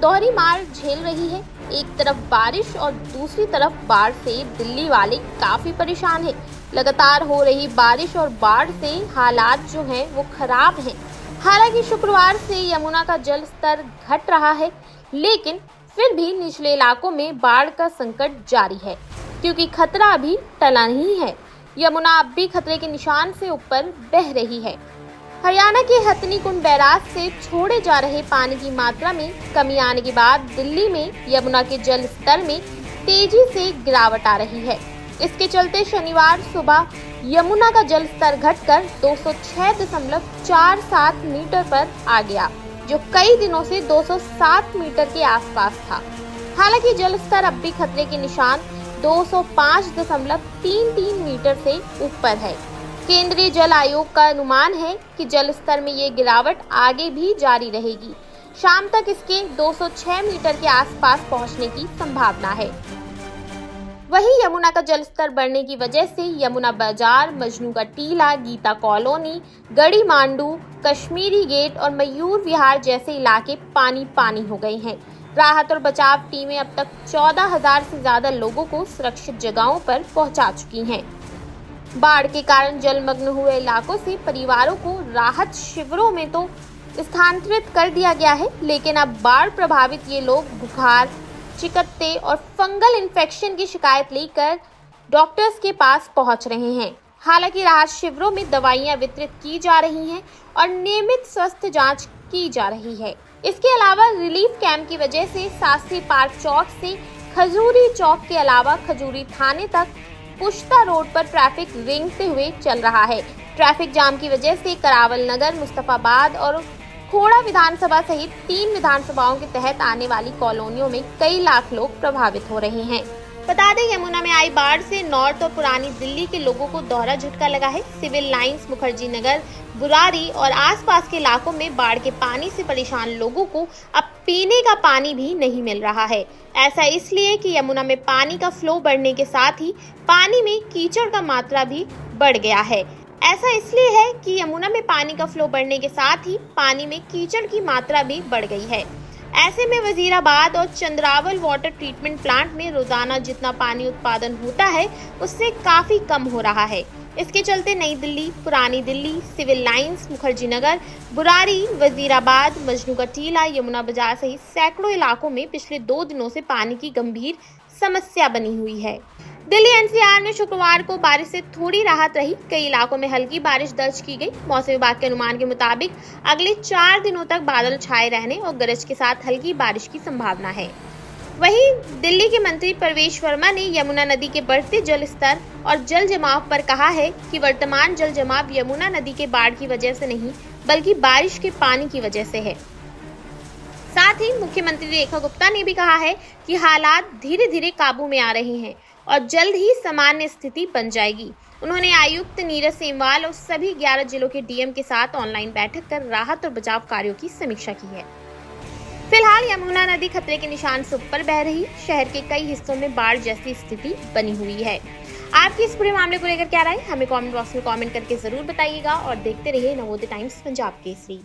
दोहरी मार झेल रही है। एक तरफ बारिश और दूसरी तरफ बाढ़ से दिल्ली वाले काफी परेशान हैं। लगातार हो रही बारिश और बाढ़ से हालात जो हैं वो खराब हैं। हालांकि शुक्रवार से यमुना का जल स्तर घट रहा है, लेकिन फिर भी निचले इलाकों में बाढ़ का संकट जारी है, क्योंकि खतरा अभी टला नहीं है। यमुना अब भी खतरे के निशान से ऊपर बह रही है। हरियाणा के हथनी कुंड बैराज से छोड़े जा रहे पानी की मात्रा में कमी आने के बाद दिल्ली में यमुना के जल स्तर में तेजी से गिरावट आ रही है। इसके चलते शनिवार सुबह यमुना का जल स्तर घटकर 206.47 मीटर पर आ गया, जो कई दिनों से 207 मीटर के आसपास था। हालांकि जल स्तर अब भी खतरे के निशान 205.33 मीटर से ऊपर है। केंद्रीय जल आयोग का अनुमान है कि जल स्तर में ये गिरावट आगे भी जारी रहेगी। शाम तक इसके 206 मीटर के आसपास पहुंचने की संभावना है। वहीं यमुना का जल स्तर बढ़ने की वजह से यमुना बाजार, मजनू का टीला, गीता कॉलोनी, गढ़ी मांडू, कश्मीरी गेट और मयूर विहार जैसे इलाके पानी पानी हो गए हैं। राहत और बचाव टीमें अब तक 14,000 से ज्यादा लोगों को सुरक्षित जगहों पर पहुंचा चुकी हैं। बाढ़ के कारण जलमग्न हुए इलाकों से परिवारों को राहत शिविरों में तो स्थानांतरित कर दिया गया है, लेकिन अब बाढ़ प्रभावित ये लोग बुखार, चिकत्ते और फंगल इन्फेक्शन की शिकायत लेकर डॉक्टर्स के पास पहुंच रहे हैं। हालांकि राहत शिविरों में दवाइयां वितरित की जा रही हैं और नियमित स्वास्थ्य जांच की जा रही है। इसके अलावा रिलीफ कैंप की वजह से शास्त्री पार्क चौक से खजूरी चौक के अलावा खजूरी थाने तक पुश्ता रोड पर ट्रैफिक रेंगते हुए चल रहा है। ट्रैफिक जाम की वजह से करावल नगर, मुस्तफाबाद और खोड़ा विधानसभा सहित 3 विधानसभाओं के तहत आने वाली कॉलोनियों में कई लाख लोग प्रभावित हो रहे हैं। बता दें, यमुना में आई बाढ़ से नॉर्थ और पुरानी दिल्ली के लोगों को दोहरा झटका लगा है। सिविल लाइंस, मुखर्जी नगर, बुरारी और आसपास के इलाकों में बाढ़ के पानी से परेशान लोगों को अब पीने का पानी भी नहीं मिल रहा है। ऐसा इसलिए कि यमुना में पानी का फ्लो बढ़ने के साथ ही पानी में कीचड़ का मात्रा भी बढ़ गया है। ऐसा इसलिए है कि यमुना में पानी का फ्लो बढ़ने के साथ ही पानी में कीचड़ की मात्रा भी बढ़ गई है। ऐसे में वजीराबाद और चंद्रावल वाटर ट्रीटमेंट प्लांट में रोजाना जितना पानी उत्पादन होता है उससे काफी कम हो रहा है। इसके चलते नई दिल्ली, पुरानी दिल्ली, सिविल लाइंस, मुखर्जी नगर, बुरारी, वजीराबाद, मजनू का टीला, यमुना बाजार सहित सैकड़ों इलाकों में पिछले 2 दिनों से पानी की गंभीर समस्या बनी हुई है। दिल्ली एनसीआर में शुक्रवार को बारिश से थोड़ी राहत रही। कई इलाकों में हल्की बारिश दर्ज की गई। मौसम विभाग के अनुमान के मुताबिक अगले 4 दिनों तक बादल छाए रहने और गरज के साथ हल्की बारिश की संभावना है। वहीं दिल्ली के मंत्री प्रवेश वर्मा ने यमुना नदी के बढ़ते जल स्तर और जल जमाव पर कहा है कि वर्तमान जल जमाव यमुना नदी के बाढ़ की वजह से नहीं, बल्कि बारिश के पानी की वजह से है। साथ ही मुख्यमंत्री रेखा गुप्ता ने भी कहा है कि हालात धीरे धीरे काबू में आ रहे हैं और जल्द ही सामान्य स्थिति बन जाएगी। उन्होंने आयुक्त नीरज सेमवाल और सभी 11 जिलों के डीएम के साथ ऑनलाइन बैठक कर राहत और बचाव कार्यों की समीक्षा की है। फिलहाल यमुना नदी खतरे के निशान से ऊपर बह रही। शहर के कई हिस्सों में बाढ़ जैसी स्थिति बनी हुई है। आपकी इस पूरे मामले को लेकर क्या राय, हमें कमेंट बॉक्स में कमेंट करके जरूर बताइएगा और देखते रहिए नवोदय टाइम्स पंजाब केसरी।